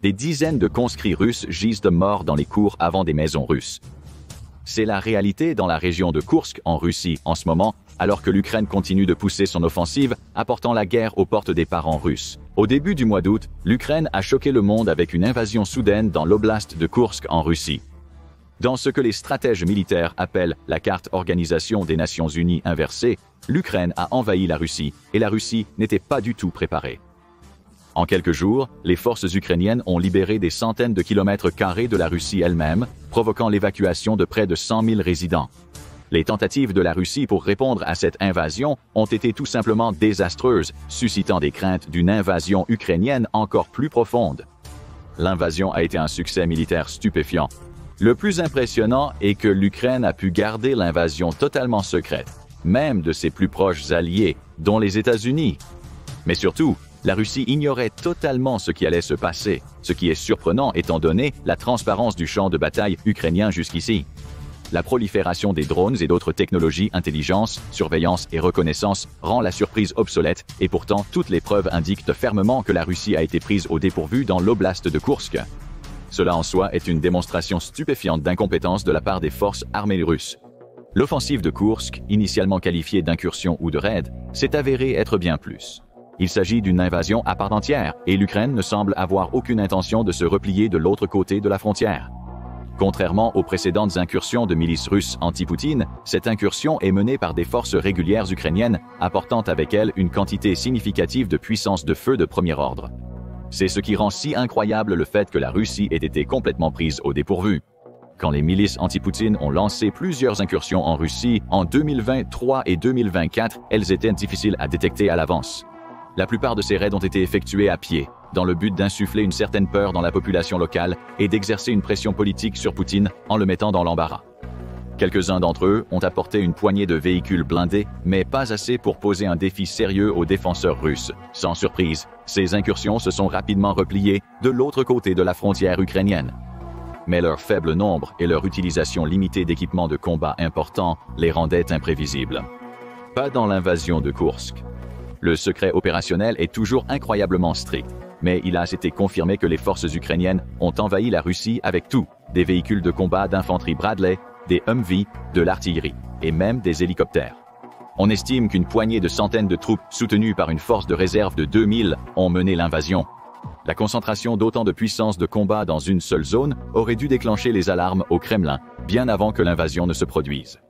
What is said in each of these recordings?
Des dizaines de conscrits russes gisent de morts dans les cours avant des maisons russes. C'est la réalité dans la région de Koursk, en Russie, en ce moment, alors que l'Ukraine continue de pousser son offensive, apportant la guerre aux portes des parents russes. Au début du mois d'août, l'Ukraine a choqué le monde avec une invasion soudaine dans l'oblast de Koursk, en Russie. Dans ce que les stratèges militaires appellent la carte Organisation des Nations Unies inversée, l'Ukraine a envahi la Russie, et la Russie n'était pas du tout préparée. En quelques jours, les forces ukrainiennes ont libéré des centaines de kilomètres carrés de la Russie elle-même, provoquant l'évacuation de près de 100 000 résidents. Les tentatives de la Russie pour répondre à cette invasion ont été tout simplement désastreuses, suscitant des craintes d'une invasion ukrainienne encore plus profonde. L'invasion a été un succès militaire stupéfiant. Le plus impressionnant est que l'Ukraine a pu garder l'invasion totalement secrète, même de ses plus proches alliés, dont les États-Unis. Mais surtout, la Russie ignorait totalement ce qui allait se passer, ce qui est surprenant étant donné la transparence du champ de bataille ukrainien jusqu'ici. La prolifération des drones et d'autres technologies intelligence, surveillance et reconnaissance rend la surprise obsolète et pourtant toutes les preuves indiquent fermement que la Russie a été prise au dépourvu dans l'oblast de Koursk. Cela en soi est une démonstration stupéfiante d'incompétence de la part des forces armées russes. L'offensive de Koursk, initialement qualifiée d'incursion ou de raid, s'est avérée être bien plus. Il s'agit d'une invasion à part entière, et l'Ukraine ne semble avoir aucune intention de se replier de l'autre côté de la frontière. Contrairement aux précédentes incursions de milices russes anti-Poutine, cette incursion est menée par des forces régulières ukrainiennes, apportant avec elles une quantité significative de puissance de feu de premier ordre. C'est ce qui rend si incroyable le fait que la Russie ait été complètement prise au dépourvu. Quand les milices anti-Poutine ont lancé plusieurs incursions en Russie en 2023 et 2024, elles étaient difficiles à détecter à l'avance. La plupart de ces raids ont été effectués à pied, dans le but d'insuffler une certaine peur dans la population locale et d'exercer une pression politique sur Poutine en le mettant dans l'embarras. Quelques-uns d'entre eux ont apporté une poignée de véhicules blindés, mais pas assez pour poser un défi sérieux aux défenseurs russes. Sans surprise, ces incursions se sont rapidement repliées de l'autre côté de la frontière ukrainienne. Mais leur faible nombre et leur utilisation limitée d'équipements de combat importants les rendaient imprévisibles. Pas dans l'invasion de Koursk. Le secret opérationnel est toujours incroyablement strict, mais il a été confirmé que les forces ukrainiennes ont envahi la Russie avec tout, des véhicules de combat d'infanterie Bradley, des Humvee, de l'artillerie, et même des hélicoptères. On estime qu'une poignée de centaines de troupes soutenues par une force de réserve de 2000 ont mené l'invasion. La concentration d'autant de puissance de combat dans une seule zone aurait dû déclencher les alarmes au Kremlin, bien avant que l'invasion ne se produise.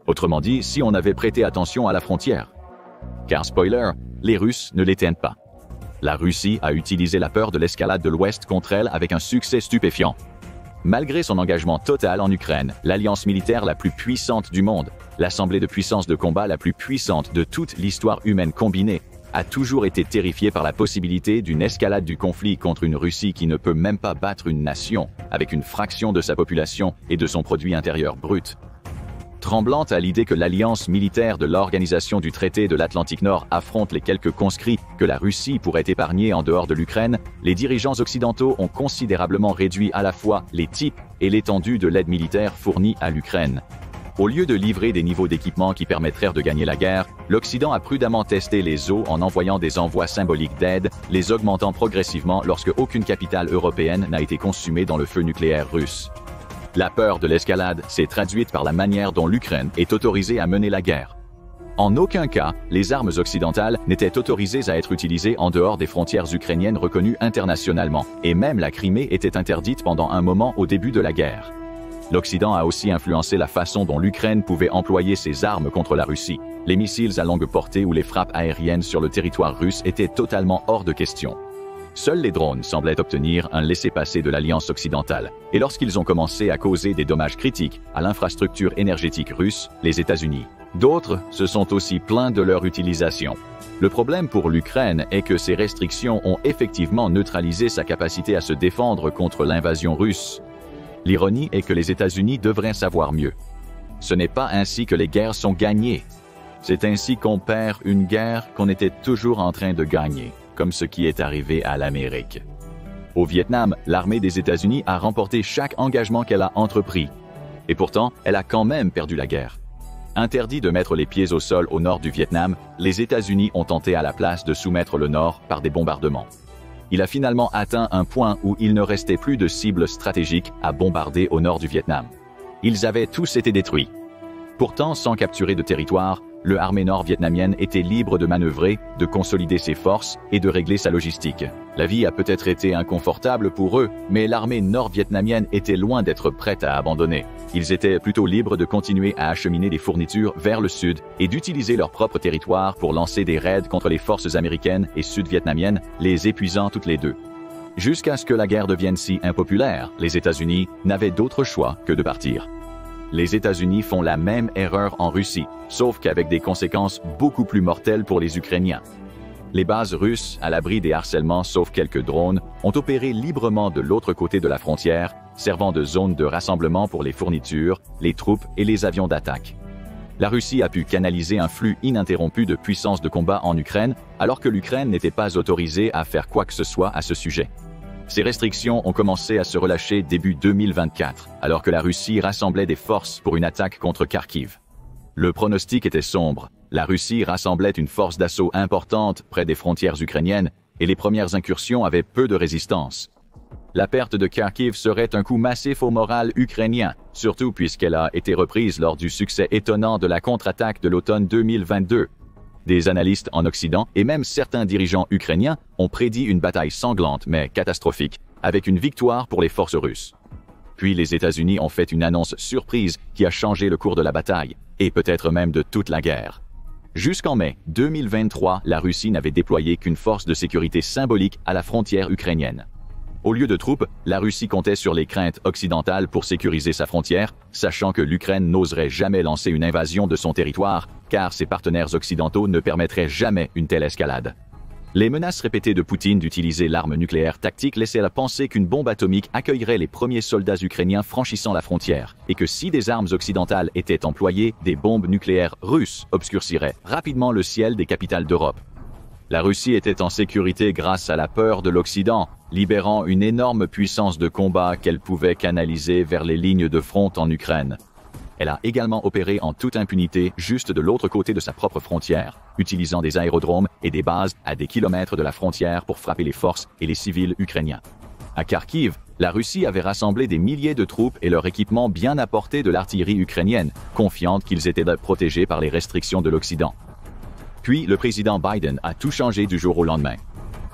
Autrement dit, si on avait prêté attention à la frontière. Car spoiler, les Russes ne l'éteignent pas. La Russie a utilisé la peur de l'escalade de l'Ouest contre elle avec un succès stupéfiant. Malgré son engagement total en Ukraine, l'alliance militaire la plus puissante du monde, l'assemblée de puissance de combat la plus puissante de toute l'histoire humaine combinée, a toujours été terrifiée par la possibilité d'une escalade du conflit contre une Russie qui ne peut même pas battre une nation, avec une fraction de sa population et de son produit intérieur brut. Tremblante à l'idée que l'alliance militaire de l'Organisation du Traité de l'Atlantique Nord affronte les quelques conscrits que la Russie pourrait épargner en dehors de l'Ukraine, les dirigeants occidentaux ont considérablement réduit à la fois les types et l'étendue de l'aide militaire fournie à l'Ukraine. Au lieu de livrer des niveaux d'équipement qui permettraient de gagner la guerre, l'Occident a prudemment testé les eaux en envoyant des envois symboliques d'aide, les augmentant progressivement lorsque aucune capitale européenne n'a été consumée dans le feu nucléaire russe. La peur de l'escalade s'est traduite par la manière dont l'Ukraine est autorisée à mener la guerre. En aucun cas, les armes occidentales n'étaient autorisées à être utilisées en dehors des frontières ukrainiennes reconnues internationalement, et même la Crimée était interdite pendant un moment au début de la guerre. L'Occident a aussi influencé la façon dont l'Ukraine pouvait employer ses armes contre la Russie. Les missiles à longue portée ou les frappes aériennes sur le territoire russe étaient totalement hors de question. Seuls les drones semblaient obtenir un laissez-passer de l'Alliance occidentale, et lorsqu'ils ont commencé à causer des dommages critiques à l'infrastructure énergétique russe, les États-Unis. D'autres se sont aussi plaints de leur utilisation. Le problème pour l'Ukraine est que ces restrictions ont effectivement neutralisé sa capacité à se défendre contre l'invasion russe. L'ironie est que les États-Unis devraient savoir mieux. Ce n'est pas ainsi que les guerres sont gagnées. C'est ainsi qu'on perd une guerre qu'on était toujours en train de gagner, comme ce qui est arrivé à l'Amérique. Au Vietnam, l'armée des États-Unis a remporté chaque engagement qu'elle a entrepris. Et pourtant, elle a quand même perdu la guerre. Interdit de mettre les pieds au sol au nord du Vietnam, les États-Unis ont tenté à la place de soumettre le nord par des bombardements. il a finalement atteint un point où il ne restait plus de cibles stratégiques à bombarder au nord du Vietnam. Ils avaient tous été détruits. Pourtant, sans capturer de territoire, l'armée nord-vietnamienne était libre de manœuvrer, de consolider ses forces et de régler sa logistique. La vie a peut-être été inconfortable pour eux, mais l'armée nord-vietnamienne était loin d'être prête à abandonner. Ils étaient plutôt libres de continuer à acheminer des fournitures vers le sud et d'utiliser leur propre territoire pour lancer des raids contre les forces américaines et sud-vietnamiennes, les épuisant toutes les deux. Jusqu'à ce que la guerre devienne si impopulaire, les États-Unis n'avaient d'autre choix que de partir. Les États-Unis font la même erreur en Russie, sauf qu'avec des conséquences beaucoup plus mortelles pour les Ukrainiens. Les bases russes, à l'abri des harcèlements sauf quelques drones, ont opéré librement de l'autre côté de la frontière, servant de zone de rassemblement pour les fournitures, les troupes et les avions d'attaque. La Russie a pu canaliser un flux ininterrompu de puissance de combat en Ukraine, alors que l'Ukraine n'était pas autorisée à faire quoi que ce soit à ce sujet. Ces restrictions ont commencé à se relâcher début 2024, alors que la Russie rassemblait des forces pour une attaque contre Kharkiv. Le pronostic était sombre. La Russie rassemblait une force d'assaut importante près des frontières ukrainiennes et les premières incursions avaient peu de résistance. La perte de Kharkiv serait un coup massif au moral ukrainien, surtout puisqu'elle a été reprise lors du succès étonnant de la contre-attaque de l'automne 2022. Des analystes en Occident et même certains dirigeants ukrainiens ont prédit une bataille sanglante mais catastrophique, avec une victoire pour les forces russes. Puis les États-Unis ont fait une annonce surprise qui a changé le cours de la bataille, et peut-être même de toute la guerre. Jusqu'en mai 2023, la Russie n'avait déployé qu'une force de sécurité symbolique à la frontière ukrainienne. Au lieu de troupes, la Russie comptait sur les craintes occidentales pour sécuriser sa frontière, sachant que l'Ukraine n'oserait jamais lancer une invasion de son territoire, car ses partenaires occidentaux ne permettraient jamais une telle escalade. Les menaces répétées de Poutine d'utiliser l'arme nucléaire tactique laissaient à penser qu'une bombe atomique accueillerait les premiers soldats ukrainiens franchissant la frontière, et que si des armes occidentales étaient employées, des bombes nucléaires russes obscurciraient rapidement le ciel des capitales d'Europe. La Russie était en sécurité grâce à la peur de l'Occident, libérant une énorme puissance de combat qu'elle pouvait canaliser vers les lignes de front en Ukraine. Elle a également opéré en toute impunité juste de l'autre côté de sa propre frontière, utilisant des aérodromes et des bases à des kilomètres de la frontière pour frapper les forces et les civils ukrainiens. À Kharkiv, la Russie avait rassemblé des milliers de troupes et leur équipement bien à portée de l'artillerie ukrainienne, confiante qu'ils étaient protégés par les restrictions de l'Occident. Puis, le président Biden a tout changé du jour au lendemain.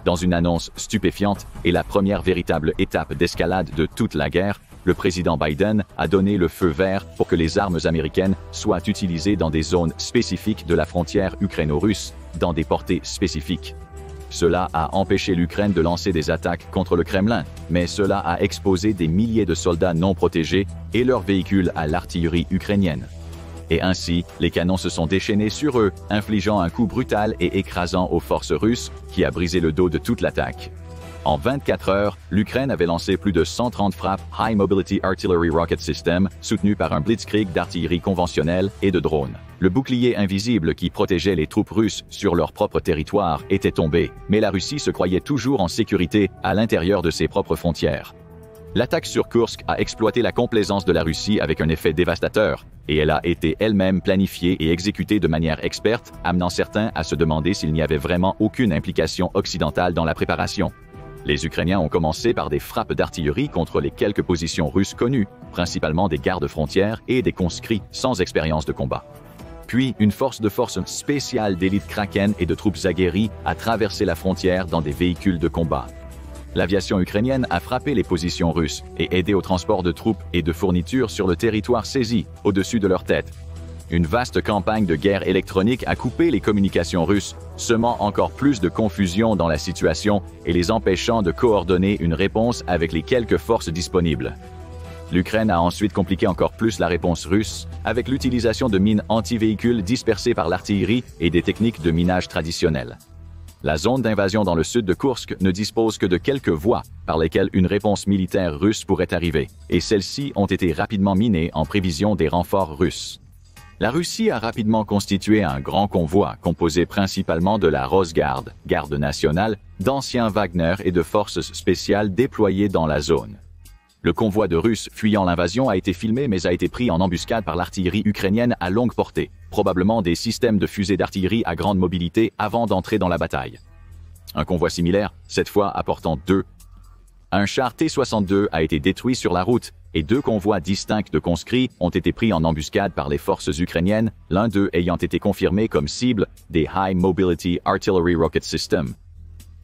Dans une annonce stupéfiante et la première véritable étape d'escalade de toute la guerre, le président Biden a donné le feu vert pour que les armes américaines soient utilisées dans des zones spécifiques de la frontière ukraino-russe, dans des portées spécifiques. Cela a empêché l'Ukraine de lancer des attaques contre le Kremlin, mais cela a exposé des milliers de soldats non protégés et leurs véhicules à l'artillerie ukrainienne. Et ainsi, les canons se sont déchaînés sur eux, infligeant un coup brutal et écrasant aux forces russes, qui a brisé le dos de toute l'attaque. En 24 heures, l'Ukraine avait lancé plus de 130 frappes High Mobility Artillery Rocket System, soutenues par un blitzkrieg d'artillerie conventionnelle et de drones. Le bouclier invisible qui protégeait les troupes russes sur leur propre territoire était tombé, mais la Russie se croyait toujours en sécurité à l'intérieur de ses propres frontières. L'attaque sur Kursk a exploité la complaisance de la Russie avec un effet dévastateur, et elle a été elle-même planifiée et exécutée de manière experte, amenant certains à se demander s'il n'y avait vraiment aucune implication occidentale dans la préparation. Les Ukrainiens ont commencé par des frappes d'artillerie contre les quelques positions russes connues, principalement des gardes-frontières et des conscrits sans expérience de combat. Puis, une force spéciale d'élite Kraken et de troupes aguerries a traversé la frontière dans des véhicules de combat. L'aviation ukrainienne a frappé les positions russes et aidé au transport de troupes et de fournitures sur le territoire saisi, au-dessus de leur tête. Une vaste campagne de guerre électronique a coupé les communications russes, semant encore plus de confusion dans la situation et les empêchant de coordonner une réponse avec les quelques forces disponibles. L'Ukraine a ensuite compliqué encore plus la réponse russe, avec l'utilisation de mines anti-véhicules dispersées par l'artillerie et des techniques de minage traditionnelles. La zone d'invasion dans le sud de Kursk ne dispose que de quelques voies par lesquelles une réponse militaire russe pourrait arriver, et celles-ci ont été rapidement minées en prévision des renforts russes. La Russie a rapidement constitué un grand convoi composé principalement de la Rosgarde, garde nationale, d'anciens Wagner et de forces spéciales déployées dans la zone. Le convoi de Russes fuyant l'invasion a été filmé mais a été pris en embuscade par l'artillerie ukrainienne à longue portée, probablement des systèmes de fusées d'artillerie à grande mobilité avant d'entrer dans la bataille. Un convoi similaire, cette fois apportant 2. Un char T-62 a été détruit sur la route et 2 convois distincts de conscrits ont été pris en embuscade par les forces ukrainiennes, l'un d'eux ayant été confirmé comme cible des High Mobility Artillery Rocket System.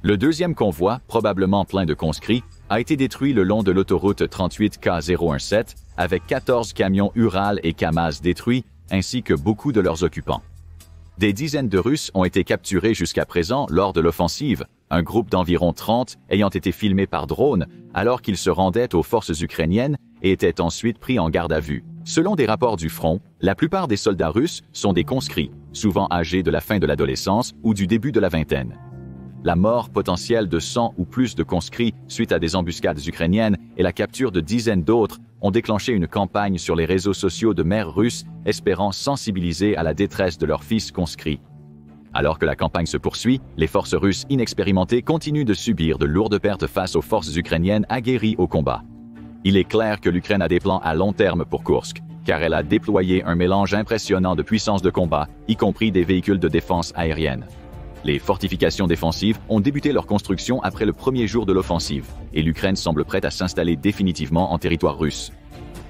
Le deuxième convoi, probablement plein de conscrits, a été détruit le long de l'autoroute 38K017 avec 14 camions Ural et Kamaz détruits ainsi que beaucoup de leurs occupants. Des dizaines de Russes ont été capturés jusqu'à présent lors de l'offensive, un groupe d'environ 30 ayant été filmés par drone alors qu'ils se rendaient aux forces ukrainiennes et étaient ensuite pris en garde à vue. Selon des rapports du front, la plupart des soldats russes sont des conscrits, souvent âgés de la fin de l'adolescence ou du début de la vingtaine. La mort potentielle de 100 ou plus de conscrits suite à des embuscades ukrainiennes et la capture de dizaines d'autres ont déclenché une campagne sur les réseaux sociaux de mères russes espérant sensibiliser à la détresse de leurs fils conscrits. Alors que la campagne se poursuit, les forces russes inexpérimentées continuent de subir de lourdes pertes face aux forces ukrainiennes aguerries au combat. Il est clair que l'Ukraine a des plans à long terme pour Kursk, car elle a déployé un mélange impressionnant de puissance de combat, y compris des véhicules de défense aérienne. Les fortifications défensives ont débuté leur construction après le premier jour de l'offensive, et l'Ukraine semble prête à s'installer définitivement en territoire russe.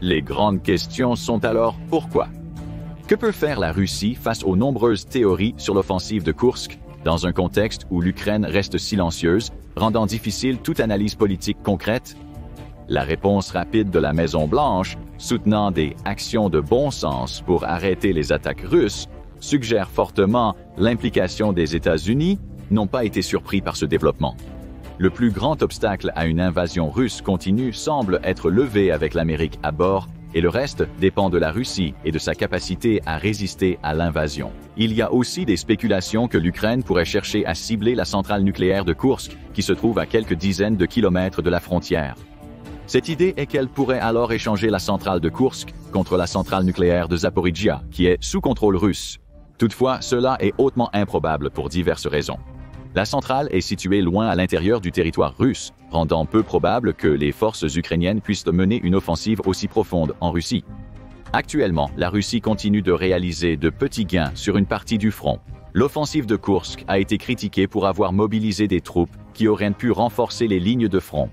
Les grandes questions sont alors pourquoi? Que peut faire la Russie face aux nombreuses théories sur l'offensive de Kursk, dans un contexte où l'Ukraine reste silencieuse, rendant difficile toute analyse politique concrète? La réponse rapide de la Maison-Blanche, soutenant des actions de bon sens pour arrêter les attaques russes, suggère fortement l'implication des États-Unis, n'ont pas été surpris par ce développement. Le plus grand obstacle à une invasion russe continue semble être levé avec l'Amérique à bord, et le reste dépend de la Russie et de sa capacité à résister à l'invasion. Il y a aussi des spéculations que l'Ukraine pourrait chercher à cibler la centrale nucléaire de Kursk, qui se trouve à quelques dizaines de kilomètres de la frontière. Cette idée est qu'elle pourrait alors échanger la centrale de Kursk contre la centrale nucléaire de Zaporijia, qui est sous contrôle russe. Toutefois, cela est hautement improbable pour diverses raisons. La centrale est située loin à l'intérieur du territoire russe, rendant peu probable que les forces ukrainiennes puissent mener une offensive aussi profonde en Russie. Actuellement, la Russie continue de réaliser de petits gains sur une partie du front. L'offensive de Kursk a été critiquée pour avoir mobilisé des troupes qui auraient pu renforcer les lignes de front.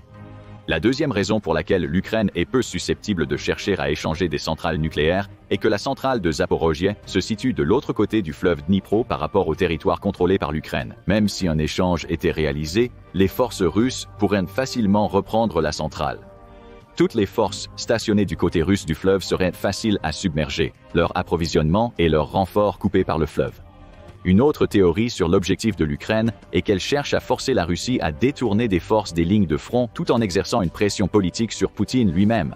La deuxième raison pour laquelle l'Ukraine est peu susceptible de chercher à échanger des centrales nucléaires est que la centrale de Zaporozhye se situe de l'autre côté du fleuve Dnipro par rapport au territoire contrôlé par l'Ukraine. Même si un échange était réalisé, les forces russes pourraient facilement reprendre la centrale. Toutes les forces stationnées du côté russe du fleuve seraient faciles à submerger, leur approvisionnement et leurs renforts coupés par le fleuve. Une autre théorie sur l'objectif de l'Ukraine est qu'elle cherche à forcer la Russie à détourner des forces des lignes de front tout en exerçant une pression politique sur Poutine lui-même.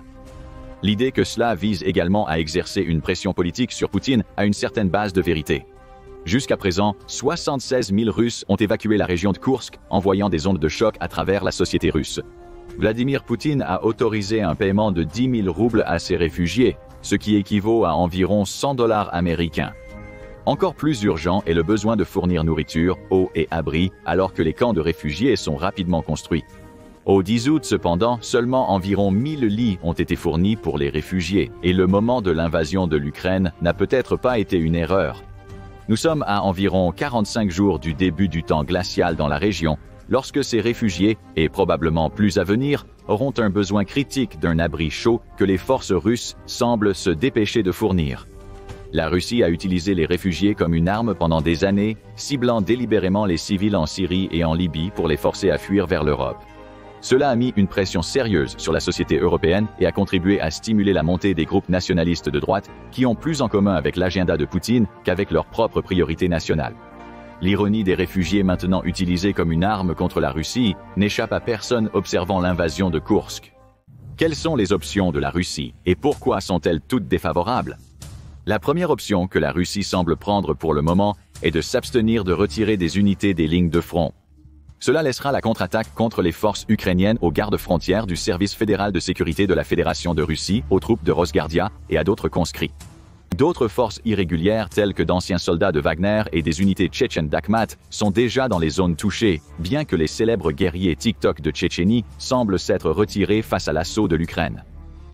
L'idée que cela vise également à exercer une pression politique sur Poutine a une certaine base de vérité. Jusqu'à présent, 76 000 Russes ont évacué la région de Kursk, envoyant des ondes de choc à travers la société russe. Vladimir Poutine a autorisé un paiement de 10 000 roubles à ces réfugiés, ce qui équivaut à environ 100 $ américains. Encore plus urgent est le besoin de fournir nourriture, eau et abri, alors que les camps de réfugiés sont rapidement construits. Au 10 août, cependant, seulement environ 1000 lits ont été fournis pour les réfugiés, et le moment de l'invasion de l'Ukraine n'a peut-être pas été une erreur. Nous sommes à environ 45 jours du début du temps glacial dans la région, lorsque ces réfugiés, et probablement plus à venir, auront un besoin critique d'un abri chaud que les forces russes semblent se dépêcher de fournir. La Russie a utilisé les réfugiés comme une arme pendant des années, ciblant délibérément les civils en Syrie et en Libye pour les forcer à fuir vers l'Europe. Cela a mis une pression sérieuse sur la société européenne et a contribué à stimuler la montée des groupes nationalistes de droite qui ont plus en commun avec l'agenda de Poutine qu'avec leurs propres priorités nationales. L'ironie des réfugiés maintenant utilisés comme une arme contre la Russie n'échappe à personne observant l'invasion de Kursk. Quelles sont les options de la Russie et pourquoi sont-elles toutes défavorables? La première option que la Russie semble prendre pour le moment est de s'abstenir de retirer des unités des lignes de front. Cela laissera la contre-attaque contre les forces ukrainiennes aux gardes-frontières du Service fédéral de sécurité de la Fédération de Russie, aux troupes de Rosgardia et à d'autres conscrits. D'autres forces irrégulières telles que d'anciens soldats de Wagner et des unités tchétchènes d'Akhmat sont déjà dans les zones touchées, bien que les célèbres guerriers TikTok de Tchétchénie semblent s'être retirés face à l'assaut de l'Ukraine.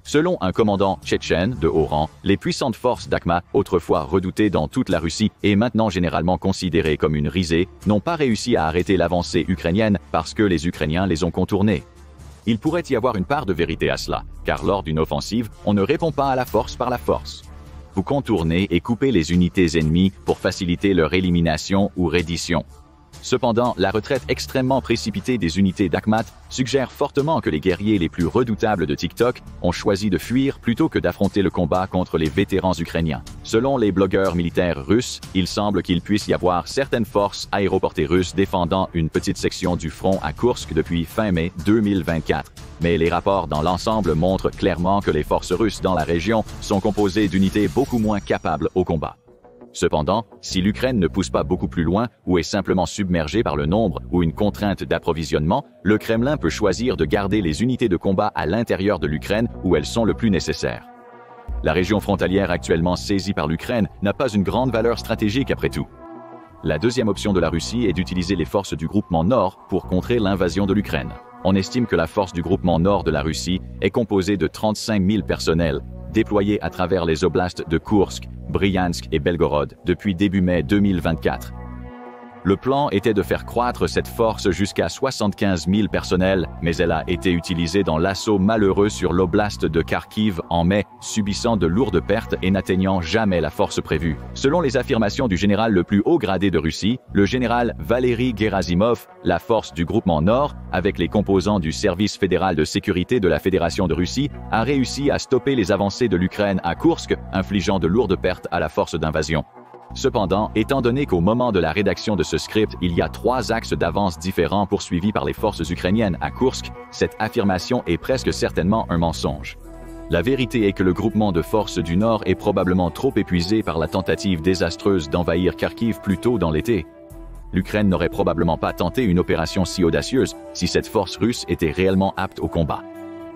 Selon un commandant tchétchène de haut rang, les puissantes forces d'Akhmat, autrefois redoutées dans toute la Russie et maintenant généralement considérées comme une risée, n'ont pas réussi à arrêter l'avancée ukrainienne parce que les Ukrainiens les ont contournés. Il pourrait y avoir une part de vérité à cela, car lors d'une offensive, on ne répond pas à la force par la force. Vous contournez et coupez les unités ennemies pour faciliter leur élimination ou reddition. Cependant, la retraite extrêmement précipitée des unités d'Akhmat suggère fortement que les guerriers les plus redoutables de TikTok ont choisi de fuir plutôt que d'affronter le combat contre les vétérans ukrainiens. Selon les blogueurs militaires russes, il semble qu'il puisse y avoir certaines forces aéroportées russes défendant une petite section du front à Koursk depuis fin mai 2024. Mais les rapports dans l'ensemble montrent clairement que les forces russes dans la région sont composées d'unités beaucoup moins capables au combat. Cependant, si l'Ukraine ne pousse pas beaucoup plus loin ou est simplement submergée par le nombre ou une contrainte d'approvisionnement, le Kremlin peut choisir de garder les unités de combat à l'intérieur de l'Ukraine où elles sont le plus nécessaires. La région frontalière actuellement saisie par l'Ukraine n'a pas une grande valeur stratégique après tout. La deuxième option de la Russie est d'utiliser les forces du groupement Nord pour contrer l'invasion de l'Ukraine. On estime que la force du groupement Nord de la Russie est composée de 35 000 personnels, déployés à travers les oblasts de Koursk, Bryansk et Belgorod depuis début mai 2024. Le plan était de faire croître cette force jusqu'à 75 000 personnels, mais elle a été utilisée dans l'assaut malheureux sur l'oblast de Kharkiv en mai, subissant de lourdes pertes et n'atteignant jamais la force prévue. Selon les affirmations du général le plus haut gradé de Russie, le général Valery Gerasimov, la force du groupement Nord, avec les composants du service fédéral de sécurité de la Fédération de Russie, a réussi à stopper les avancées de l'Ukraine à Koursk, infligeant de lourdes pertes à la force d'invasion. Cependant, étant donné qu'au moment de la rédaction de ce script, il y a 3 axes d'avance différents poursuivis par les forces ukrainiennes à Koursk, cette affirmation est presque certainement un mensonge. La vérité est que le groupement de forces du Nord est probablement trop épuisé par la tentative désastreuse d'envahir Kharkiv plus tôt dans l'été. L'Ukraine n'aurait probablement pas tenté une opération si audacieuse si cette force russe était réellement apte au combat.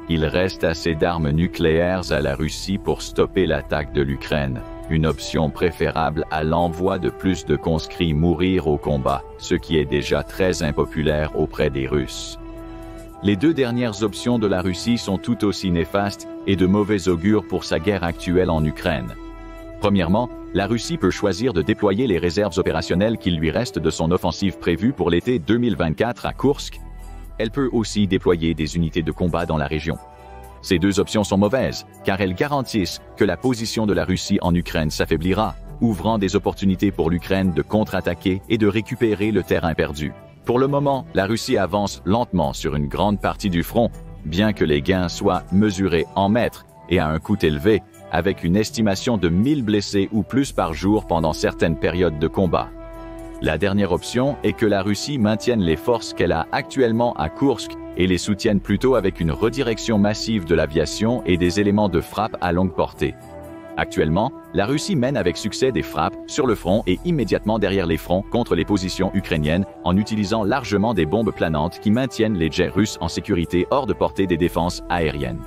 Il reste assez d'armes nucléaires à la Russie pour stopper l'attaque de l'Ukraine. Une option préférable à l'envoi de plus de conscrits mourir au combat, ce qui est déjà très impopulaire auprès des Russes. Les 2 dernières options de la Russie sont tout aussi néfastes et de mauvais augure pour sa guerre actuelle en Ukraine. Premièrement, la Russie peut choisir de déployer les réserves opérationnelles qu'il lui reste de son offensive prévue pour l'été 2024 à Koursk. Elle peut aussi déployer des unités de combat dans la région. Ces 2 options sont mauvaises, car elles garantissent que la position de la Russie en Ukraine s'affaiblira, ouvrant des opportunités pour l'Ukraine de contre-attaquer et de récupérer le terrain perdu. Pour le moment, la Russie avance lentement sur une grande partie du front, bien que les gains soient mesurés en mètres et à un coût élevé, avec une estimation de 1000 blessés ou plus par jour pendant certaines périodes de combat. La dernière option est que la Russie maintienne les forces qu'elle a actuellement à Koursk et les soutienne plutôt avec une redirection massive de l'aviation et des éléments de frappe à longue portée. Actuellement, la Russie mène avec succès des frappes sur le front et immédiatement derrière les fronts contre les positions ukrainiennes en utilisant largement des bombes planantes qui maintiennent les jets russes en sécurité hors de portée des défenses aériennes.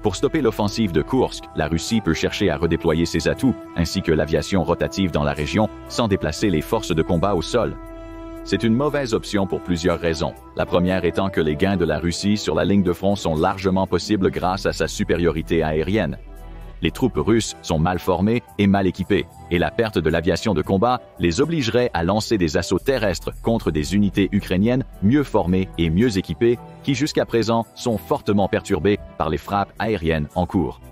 Pour stopper l'offensive de Koursk, la Russie peut chercher à redéployer ses atouts, ainsi que l'aviation rotative dans la région, sans déplacer les forces de combat au sol. C'est une mauvaise option pour plusieurs raisons. La première étant que les gains de la Russie sur la ligne de front sont largement possibles grâce à sa supériorité aérienne. Les troupes russes sont mal formées et mal équipées, et la perte de l'aviation de combat les obligerait à lancer des assauts terrestres contre des unités ukrainiennes mieux formées et mieux équipées, qui jusqu'à présent sont fortement perturbées par les frappes aériennes en cours.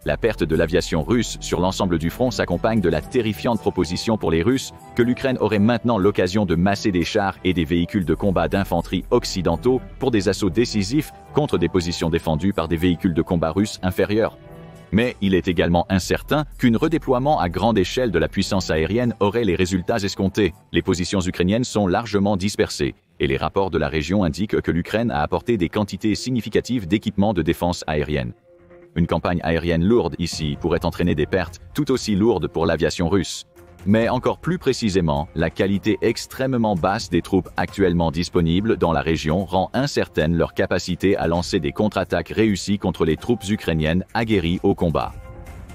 La perte de l'aviation russe sur l'ensemble du front s'accompagne de la terrifiante proposition pour les Russes que l'Ukraine aurait maintenant l'occasion de masser des chars et des véhicules de combat d'infanterie occidentaux pour des assauts décisifs contre des positions défendues par des véhicules de combat russes inférieurs. Mais il est également incertain qu'un redéploiement à grande échelle de la puissance aérienne aurait les résultats escomptés. Les positions ukrainiennes sont largement dispersées, et les rapports de la région indiquent que l'Ukraine a apporté des quantités significatives d'équipements de défense aérienne. Une campagne aérienne lourde ici pourrait entraîner des pertes tout aussi lourdes pour l'aviation russe. Mais encore plus précisément, la qualité extrêmement basse des troupes actuellement disponibles dans la région rend incertaine leur capacité à lancer des contre-attaques réussies contre les troupes ukrainiennes aguerries au combat.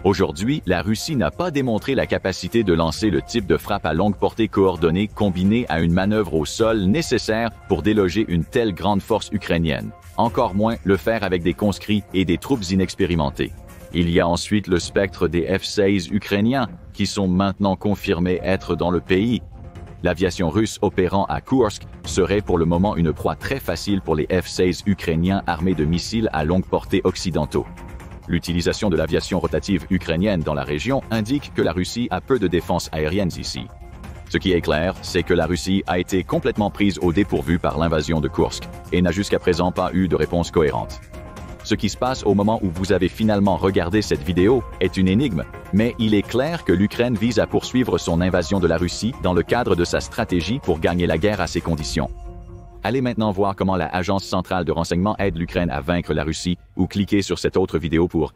Aujourd'hui, la Russie n'a pas démontré la capacité de lancer le type de frappe à longue portée coordonnée combinée à une manœuvre au sol nécessaire pour déloger une telle grande force ukrainienne. encore moins le faire avec des conscrits et des troupes inexpérimentées. Il y a ensuite le spectre des F-16 ukrainiens, qui sont maintenant confirmés être dans le pays. L'aviation russe opérant à Kursk serait pour le moment une proie très facile pour les F-16 ukrainiens armés de missiles à longue portée occidentaux. L'utilisation de l'aviation rotative ukrainienne dans la région indique que la Russie a peu de défenses aériennes ici. Ce qui est clair, c'est que la Russie a été complètement prise au dépourvu par l'invasion de Kursk et n'a jusqu'à présent pas eu de réponse cohérente. Ce qui se passe au moment où vous avez finalement regardé cette vidéo est une énigme, mais il est clair que l'Ukraine vise à poursuivre son invasion de la Russie dans le cadre de sa stratégie pour gagner la guerre à ces conditions. Allez maintenant voir comment la Agence centrale de renseignement aide l'Ukraine à vaincre la Russie ou cliquez sur cette autre vidéo pour